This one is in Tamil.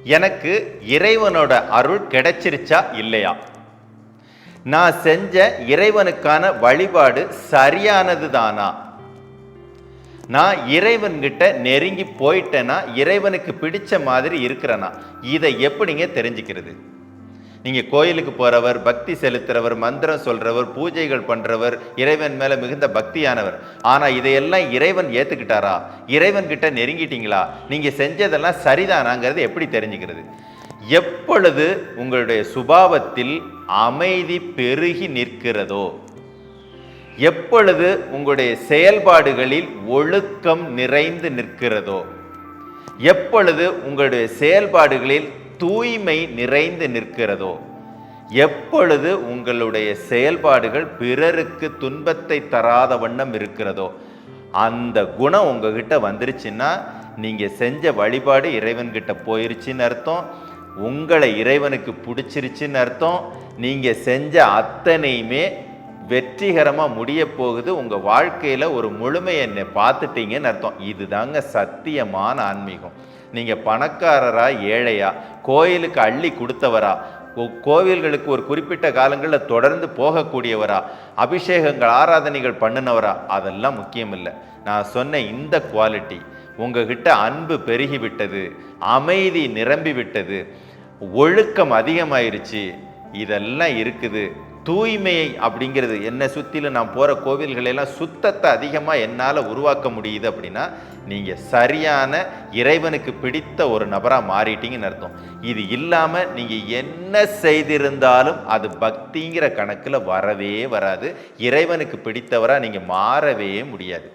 எனக்கு இறைவனோட அருள் கிடைச்சிருச்சா இல்லையா? நான் செஞ்ச இறைவனுக்கான வழிபாடு சரியானது தானா? நான் இறைவன்கிட்ட நெருங்கி போயிட்டேன்னா இறைவனுக்கு பிடிச்ச மாதிரி இருக்கிறேனா? இதை எப்படிங்க தெரிஞ்சுக்கிறது? நீங்க கோயிலுக்கு போறவர், பக்தி செலுத்துறவர், மந்திரம் சொல்றவர், பூஜைகள் பண்றவர், இறைவன் மேல மிகுந்த பக்தியானவர். ஆனா இதையெல்லாம் இறைவன் ஏத்துக்கிட்டாரா? இறைவன் கிட்ட நெருங்கிட்டீங்களா? நீங்க செஞ்சதெல்லாம் சரிதானாங்கிறது எப்படி தெரிஞ்சுக்கிறது? எப்பொழுது உங்களுடைய சுபாவத்தில் அமைதி பெருகி நிற்கிறதோ, எப்பொழுது உங்களுடைய செயல்பாடுகளில் ஒழுக்கம் நிறைந்து நிற்கிறதோ, எப்பொழுது உங்களுடைய செயல்பாடுகளில் தூய்மை நிறைந்து நிற்கிறதோ, எப்பொழுது உங்களுடைய செயல்பாடுகள் பிறருக்கு துன்பத்தை தராத வண்ணம் இருக்கிறதோ, அந்த குணம் உங்ககிட்ட வந்துருச்சுன்னா நீங்க செஞ்ச வழிபாடு இறைவன்கிட்ட போயிருச்சுன்னு அர்த்தம். உங்களை இறைவனுக்கு பிடிச்சிருச்சுன்னு அர்த்தம். நீங்க செஞ்ச அத்தனையுமே வெற்றிகரமாக முடிய போகுது. உங்கள் வாழ்க்கையில் ஒரு முழுமையை பார்த்துட்டீங்கன்னு அர்த்தம். இதுதாங்க சத்தியமான ஆன்மீகம். நீங்கள் பணக்காரரா ஏழையா, கோயிலுக்கு அள்ளி கொடுத்தவரா, கோவில்களுக்கு ஒரு குறிப்பிட்ட காலங்களில் தொடர்ந்து போகக்கூடியவரா, அபிஷேகங்கள் ஆராதனைகள் பண்ணினவரா, அதெல்லாம் முக்கியம் இல்லை. நான் சொன்ன இந்த குவாலிட்டி உங்ககிட்ட அன்பு பெருகிவிட்டது, அமைதி நிரம்பி விட்டது, ஒழுக்கம் அதிகமாயிருச்சு, இதெல்லாம் இருக்குது. தூய்மையை அப்படிங்கிறது என்னை சுற்றிலும் நான் போகிற கோவில்களெல்லாம் சுத்தத்தை அதிகமாக என்னால் உருவாக்க முடியுது அப்படின்னா நீங்கள் சரியான இறைவனுக்கு பிடித்த ஒரு நபராக மாறிட்டீங்கன்னு அர்த்தம். இது இல்லாமல் நீங்கள் என்ன செய்திருந்தாலும் அது பக்திங்கிற கணக்கில் வரவே வராது. இறைவனுக்கு பிடித்தவராக நீங்கள் மாறவே முடியாது.